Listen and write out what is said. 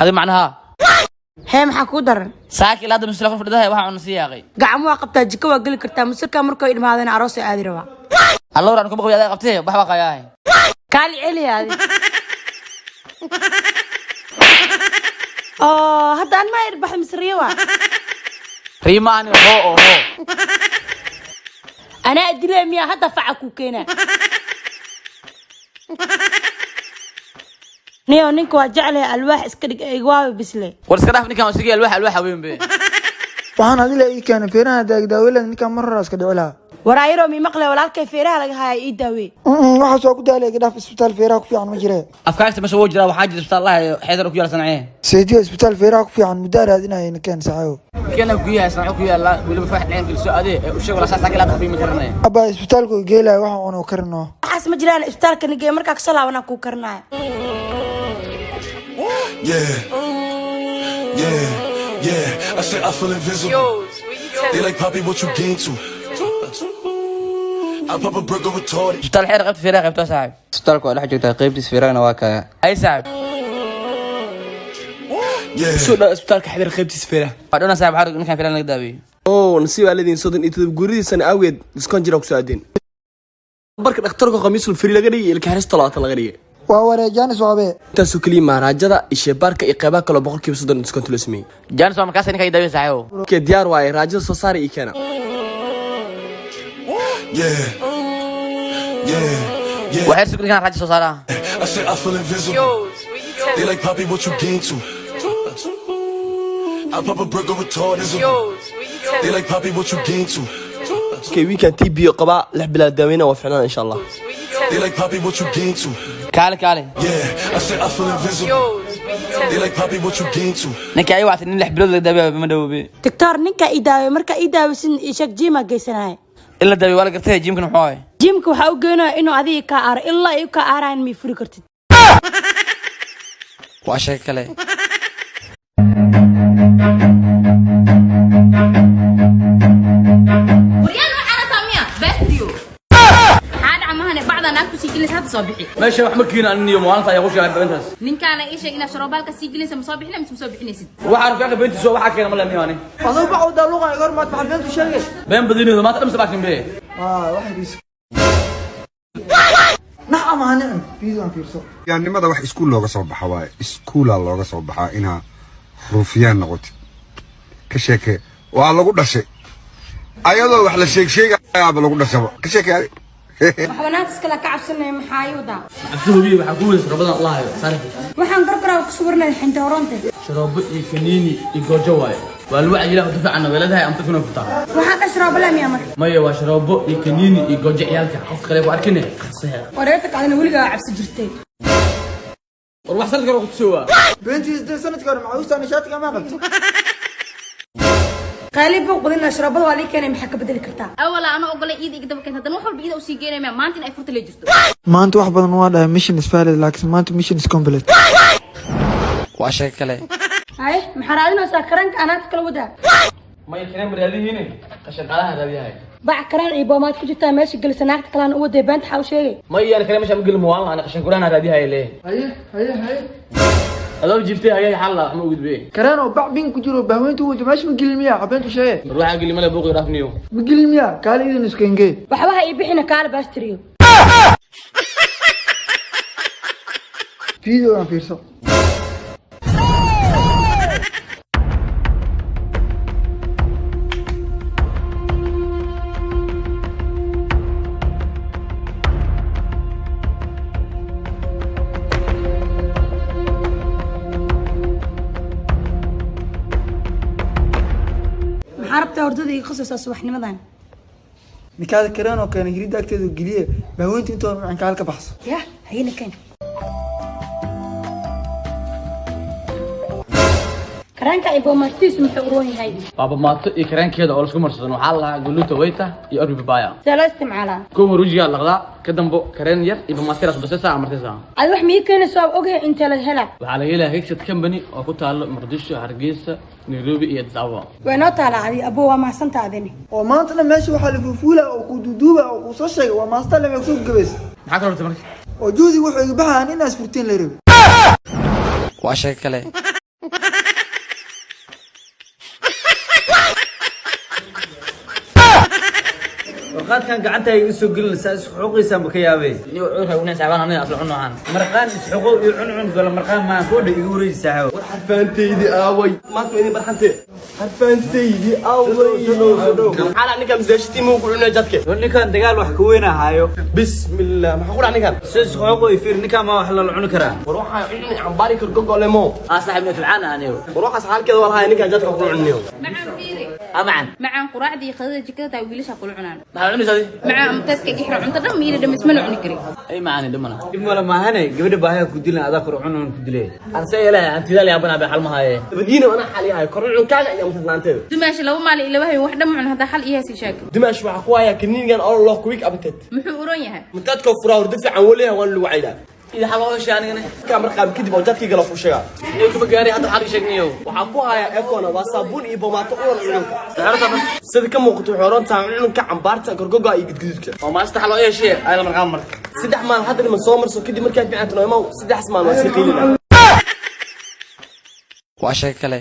هذا معناها هي maxaa ku daran saaki la dad muslimin fadhidahay waxa uu nasiiyay gacmo waa qabtaa jiko waa gali kartaa musirka markuu idmaadeen aroos ay aadi rabaa الله رانكم بقوا يا qabtay wax waa qayaay kaali celi aadi hadda aan ma irbax misriyo waa riimaani ho ana adilay miya hadda faca ku keena نيو نينك واجعله الواح اسكدق ايغواو بسله ورسكداف نينكان اسغي الواح وين بي waxaan adila ii keenay feeraha daagdaawilada ninkan mar raas ka dhicilaa waraayro mi maqlay walaalkay feeraha laga haay ii daawe waxa soo ku daalay gadaaf isbitaal feeraha ku fiican ma jiree afkaarta masha wajira waxa jira isbitaal Allah xeedar ku yaala sanacee seediyo isbitaal feeraha ku fiican muddo raadinay ninkan saxayo كنا كويا سمعوا كويا لا ولا بفرح العين في السؤال هذه وشغل ولا اساس لا تخبي مكرنا aba isbitaalku geelay waxa uu karno waxaas ma jiraan isbitaalka nigay marka ka salaawana ku karnaa Yeah. I said I feel invisible. They like Poppy, what you gain to? I pop a burger retarded. isbitaal xeer qabta feeraha qabta saaxib isbitaalku waa dhex joogtaa qaybtiis feerahana waa kaya ay saaxib Yeah. isbitaalka xeer qaybtiis feeraha wadona saaxib xarig ninkan feeraha laga daawiyay nasiib aaladin sodan iyo guridiisana awgeed diskoon jira ku soo aadeen barka dhakhtarka qamiisul firi laga dhigay ilka xariis talaata laga dhigay waa wareejaan iswaabe taasoo kaliya maaraajada ishe barka iyo qaybaha kale 30% diskoon loo sameeyay jaanis waa markaas ninka daawiyay saaxib ke diyaar waay raajada soo saari iyo kana Yeah. waxay soo ninkan raaj soo saara I said I feel invisible. They like Poppy, what you gain to? I pop a burger retarded. They like Poppy, what you gain to? ke weekend TB qaba lix bilaad daaweyna waa ficnaan insha Allah They like Poppy, what you gain to? kaale Yeah. I said I feel invisible. They like Poppy, what you gain to? ninka ay waatan in lix bilood laga daawiyay ma dhawbe doctor ninka ii daawe marka ii daawisin ishak jima geysanahay illa daawiyay wala gartay jimkan wuxuu ahay jimka waxa uu geenaa inuu adiga ka aar ilaa ay ka aaraan mi furi kartid waa shay kale ماشي wax ma kiina aniyo maalinta ay qorshay beentaas ninkaana ii sheeg inaad sharoobalka sii gelinaysa masoo bixinaysid waxa arkaa beentiisa waxa keena ma leeyahay ani adoo baa u daluqa igar maad maxamed u sheegay been badinaydo maanta dhamsa baakin bee waxa diis nacam hanin fiisan fiirso yaannimada wax iskuul looga soo baxa waaye iskuula looga soo baxaa inaa ruufiyaan noqotid ka sheekee waa lagu dhashay ayadoo wax la sheegaaba lagu dhashaba ka sheekee waxbanaad iskala ka cabsanay maxaa yuuda absuubiye waxa ku weys rabadan Allah iyo sarif waxaan gargaraa ku sugnaa xinta horonte sharoobo iyo kaniini iyo goojo waaye waa loo ilaahu difacana weeladahay am tafina futaa waxaan ka sharaabo la miyaa marka maya waa sharoobo iyo kaniini iyo goojo ciyaalka qof kale ku arkine wareerta kacdana weligaa cabsi jirtay war wax salka ku soo beentiis sanadkan macawista nishaadka ma qabto قالب وقدنا أشرب ولا كان محك بدل كرتا awala ana ogolay iid igdaba keenta hadan wax walba iida u sii geenayma maanta in ay furta la jirto maanta wax badan waa dhahay mission is failed laakiin maanta mission is complete waa shay kale هاي محرادنا سكرنك أنا أتكلم وده ما يكرم رياضيين قشن قالها رياضي باع كران إيبامات كجتا ماشي جلس ناقد كلام هو ده بنت حوشي ما يانا كلام مش مقول موالله انا قشن كلها رياضي هاي ليه هي هذا جبتي هاي حلا ما وجد بيه كران وباع بين كجرو بهوينتو وانت ماشي مقل مياه عبنتو شيء روح اقول لي ملا بوق يرافنيو مقل مياه قال إذا نسكنجي وحواها يبيحنا كار باستريو فيديو عن فيرسو حربته ورددي يخصص صباح نمضان نكاد كران وكان يريد أكتر وقليه بهوينتو انتو عن كالك بحص يا هينا كان كرانك إيباماتيس محوروني هايدي بابا ما يكران كده ولا شو مرصدن وحالها قلوته ويتا يقرب ببايا ثلاثة على كوم رجع لغدا كدنبو كران ير يبقى ما تيرس بس ساعه مرتين ساعه أروح ميكين سواب أوجه أنت لهلا وعلى هيلا هيك كمبني او كنت على مقدشو هرقيسه نيروبي iyo Dzawa وينو طالع عادي أبوه ما سنت عادني وما أنت ماشي وحال فوفولا أو كدودوبا أو صوشي وما استلم يكسوب جبس maxaa kale markii وجودي وحي بها أن الناس فرتين لرب waa shay kale مرقات كان قعدت يسوق الساس حقوقي سام كيابي niyo cuurka una saabaan anay asla cunaan مرقان حقوق يعنعن ولا مرقان ما كود يوري ساحو حرفانتيدي اوي ما انتو اني برحنتي حرفانتيدي اوي على انك مزاشتي مو قلنا جدك ولي كان دغال wax ku weena hayo بسم الله ما حقول عنك ساس حقوق يفير نكا ما wax la cuni karaa وروح عيني عم بالي كرقو ليمو صاحبنا تبعنا aniyo وروح اسحال كده والله انك جدك ku cuniyo معان فيري amacan معان قراعدي qadada jikada taa wiilasha qul cunaan maxaa cunaysaa معان amtadka gixra cunta dham ila dhamis ma cuni kari ay macaani dhimana dib wala ma hanay gabadha baahay ku dilan adaa kor cunan ku dilay aan sayelahay antidaal yaabana bay xalmahaye بدينا وانا حالي هاي كرعون كاga iyo mutanaantay dumaasha laba maal ila wahay wax dham cun hada xal iyo si sheeg dimash waxa ku haya kiniingan oo loo kuwik abtad muxuu uron yahay mutadka furaa hurdo fiican waliha waan lagu cayda ida xaloo shaanigana kamar qaab kadib oo dadkii gala fuushaga niyo kuma gaari hadda xal sheegniyo waxa ku haya ekona waa saabuun iyo bomaato oo cununka sida ka muuqato xoronta cununka cambaarta gorgoga iyo gudgududka oo maasta xaloo yeeshee ay la marqaan mar saddex maal hadda ma soo marso kadib markaad fiicanto noomaa saddex maal waa si qiilina waa shay kale